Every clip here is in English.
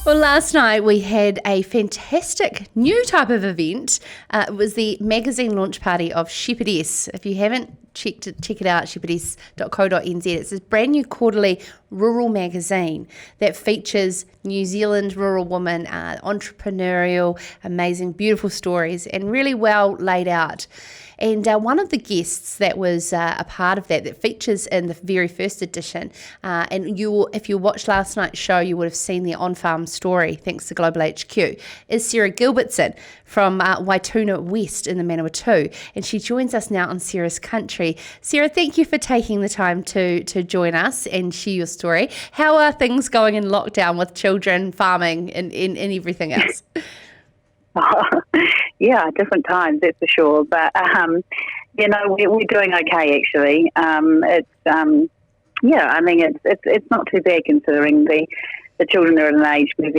Well, last night we had a fantastic new type of event. It was the magazine launch party of Shepherdess. If you haven't check it out, shepherdess.co.nz. It's this brand new quarterly rural magazine that features New Zealand rural women, entrepreneurial, amazing, beautiful stories, and really well laid out. And one of the guests that was a part of that features in the very first edition, and if you watched last night's show, you would have seen the on-farm story, thanks to Global HQ, is Sarah Gilbertson from Waituna West in the Manawatu. And she joins us now on Sarah's Country. Sarah, thank you for taking the time to join us and share your story. How are things going in lockdown with children, farming, and everything else? Yeah, different times, that's for sure. But, we're doing okay, actually. It's not too bad considering the children are at an age where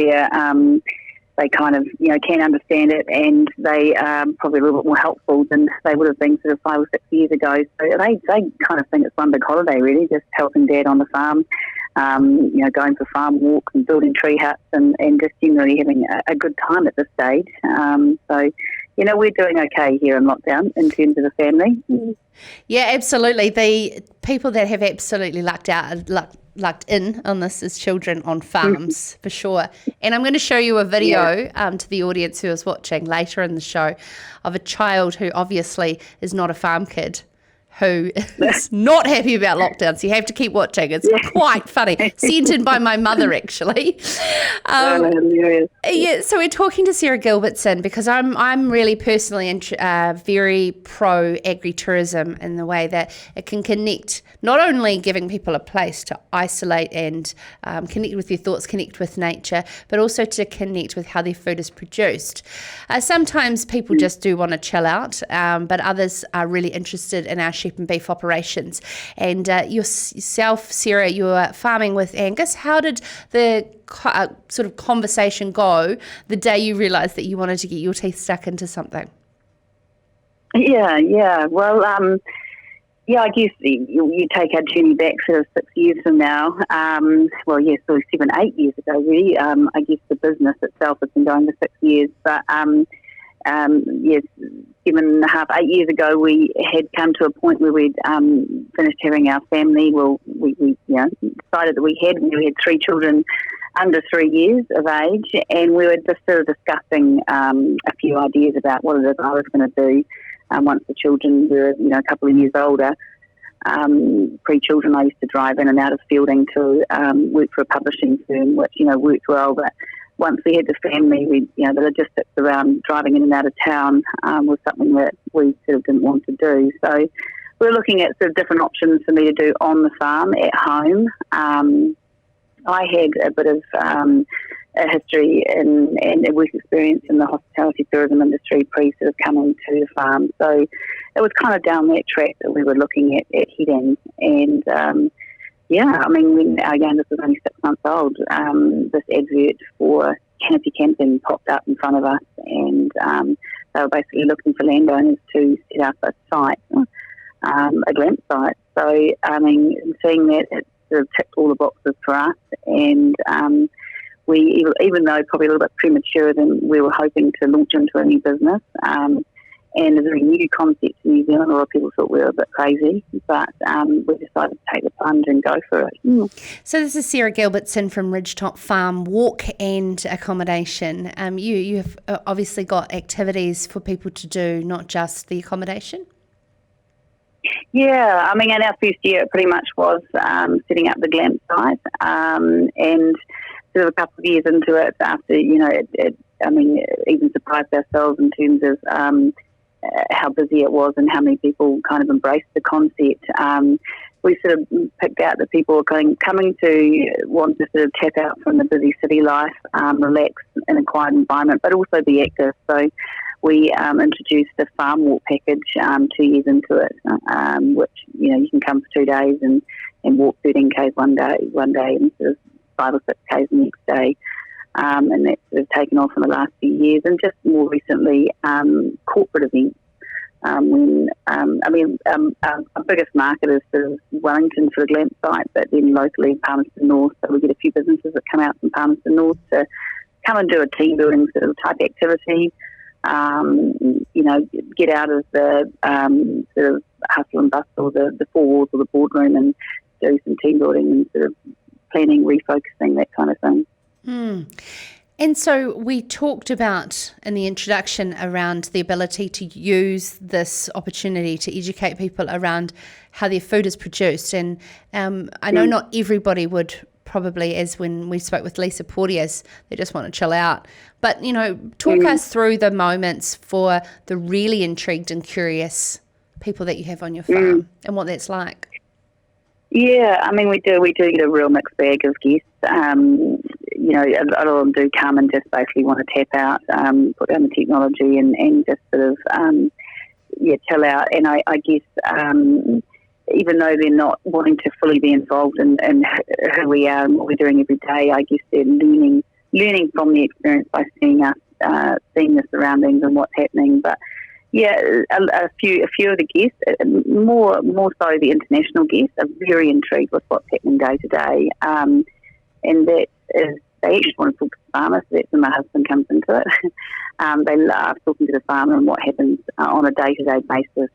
they kind of, can understand it, and they are probably a little bit more helpful than they would have been sort of 5 or 6 years ago. So they kind of think it's one big holiday, really, just helping Dad on the farm. Going for farm walks and building tree huts and just generally having a good time at this stage. We're doing okay here in lockdown in terms of the family. Yeah, absolutely. The people that have absolutely lucked in on this is children on farms, for sure. And I'm going to show you a video to the audience who is watching later in the show of a child who obviously is not a farm kid, who is not happy about lockdown, so you have to keep watching. It's quite funny. Sent in by my mother, actually. So we're talking to Sarah Gilbertson because I'm really personally very pro agri-tourism in the way that it can connect, not only giving people a place to isolate and connect with their thoughts, connect with nature, but also to connect with how their food is produced. Sometimes people just do want to chill out, but others are really interested in our sheep and beef operations. And yourself, Sarah, you were farming with Angus. How did the sort of conversation go the day you realised that you wanted to get your teeth stuck into something? Yeah. Well, I guess you take our journey back sort of 6 years from now. So 7, 8 years ago, really. I guess the business itself has been going for 6 years, but 7.5, 8 years ago, we had come to a point where we'd finished having our family. Well, we decided that we had 3 children under 3 years of age, and we were just sort of discussing a few ideas about what it is I was going to do once the children were, a couple of years older. Pre-children, I used to drive in and out of Fielding to work for a publishing firm, which, worked well, but once we had the family, the logistics around driving in and out of town was something that we sort of didn't want to do. So we were looking at sort of different options for me to do on the farm at home. I had a bit of a history and a work experience in the hospitality tourism industry pre sort of coming to the farm. So it was kind of down that track that we were looking at heading. And when our youngest was only 6 months old, this advert for Canopy Camping popped up in front of us, and they were basically looking for landowners to set up a site, a glamp site. So, seeing that, it sort of ticked all the boxes for us, and we, even though probably a little bit premature than we were hoping to launch into a new business, and a very new concept in New Zealand. A lot of people thought we were a bit crazy, but we decided to take the plunge and go for it. So this is Sarah Gilbertson from Ridgetop Farm Walk and Accommodation. You have obviously got activities for people to do, not just the accommodation? Yeah, in our first year it pretty much was setting up the glamp site, and sort of a couple of years into it, after, even surprised ourselves in terms of how busy it was and how many people kind of embraced the concept. We sort of picked out that people were coming to want to sort of tap out from the busy city life, relax in a quiet environment, but also be active. So we introduced the farm walk package 2 years into it, which, you can come for 2 days and walk 13 k's one day and sort of 5 or 6 k's the next day. And that's sort of taken off in the last few years, and just more recently, corporate events. Our biggest market is sort of Wellington for the glamp site, but then locally Palmerston North. So we get a few businesses that come out from Palmerston North to come and do a team building sort of type activity. Get out of the sort of hustle and bustle, the four walls of the boardroom, and do some team building and sort of planning, refocusing, that kind of thing. And so we talked about in the introduction around the ability to use this opportunity to educate people around how their food is produced. And I know not everybody would probably, as when we spoke with Lisa Porteous, they just want to chill out. But, talk us through the moments for the really intrigued and curious people that you have on your farm and what that's like. Yeah, I mean, we do get a real mixed bag of guests. A lot of them do come and just basically want to tap out, put down the technology and just sort of, chill out. And I guess even though they're not wanting to fully be involved in who we are and what we're doing every day, I guess they're learning from the experience by seeing us, seeing the surroundings and what's happening. But yeah, a few of the guests, more so the international guests, are very intrigued with what's happening day to day, and that is, they actually want to talk to the farmer, so that's when my husband comes into it. They love talking to the farmer and what happens on a day-to-day basis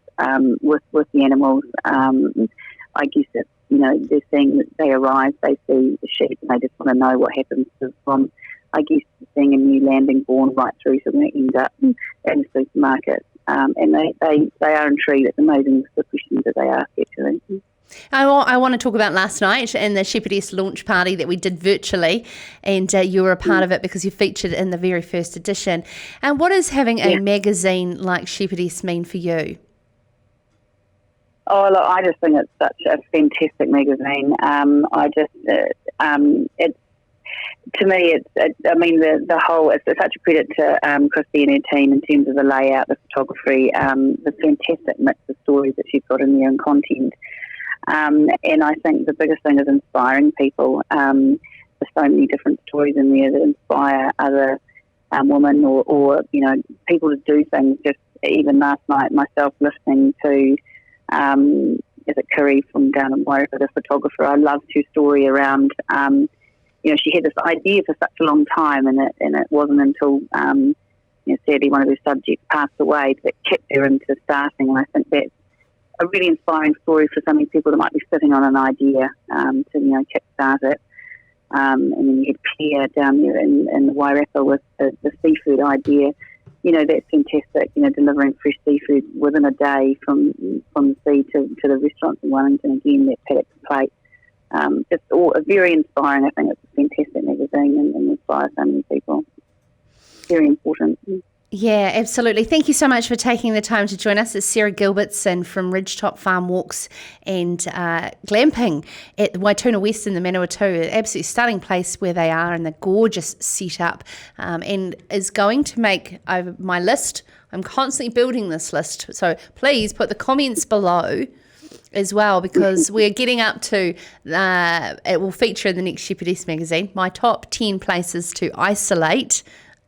with the animals. I guess that, they're seeing that they arrive, they see the sheep, and they just want to know what happens from, I guess, seeing a new lamb being born right through to when it ends up in the supermarket. And they are intrigued. It's amazing the questions that they ask, actually. I want to talk about last night and the Shepherdess launch party that we did virtually, and you were a part of it because you featured in the very first edition. And what does having a magazine like Shepherdess mean for you? Oh, look, I just think it's such a fantastic magazine. It's, to me, the whole, it's such a credit to Christy and her team in terms of the layout, the photography, the fantastic mix of stories that she's got in there and content. And I think the biggest thing is inspiring people. There's so many different stories in there that inspire other women or people to do things. Just even last night, myself listening to is it Curry from down in Wairika, the photographer. I loved her story around. She had this idea for such a long time, and it wasn't until sadly one of her subjects passed away that kicked her into starting. And I think that's a really inspiring story for so many people that might be sitting on an idea to kickstart it. And then you had Claire down there in the Wairika with the seafood idea. That's fantastic. Delivering fresh seafood within a day from the sea to the restaurants in Wellington. Again, that paddock to plate. Just all very inspiring. I think it's a fantastic magazine and inspires so many people. Very important. Yeah, absolutely. Thank you so much for taking the time to join us. It's Sarah Gilbertson from Ridgetop Farm Walks and Glamping at Waituna West in the Manawatu. An absolutely stunning place where they are, and the gorgeous setup, and is going to make over my list. I'm constantly building this list, so please put the comments below as well, because we're getting up to, it will feature in the next Shepherdess magazine, my top 10 places to isolate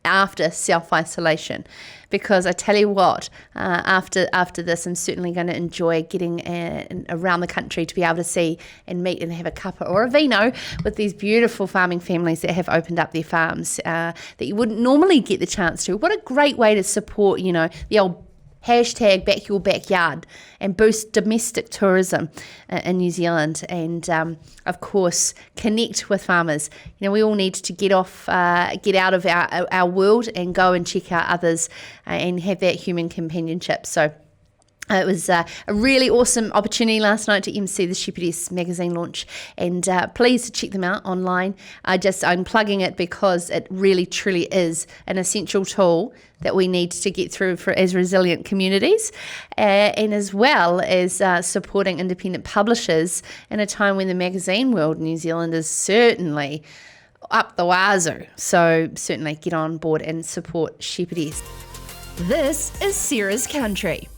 after self-isolation, because I tell you what, after this, I'm certainly going to enjoy getting around the country to be able to see and meet and have a cuppa or a vino with these beautiful farming families that have opened up their farms that you wouldn't normally get the chance to. What a great way to support, the old hashtag back your backyard and boost domestic tourism in New Zealand, and of course connect with farmers. We all need to get out of our world and go and check out others and have that human companionship. So it was a really awesome opportunity last night to MC the Shepherdess magazine launch, and please check them out online. I'm plugging it because it really truly is an essential tool that we need to get through as resilient communities, and as well as supporting independent publishers in a time when the magazine world in New Zealand is certainly up the wazoo. So certainly get on board and support Shepherdess. This is Sarah's Country.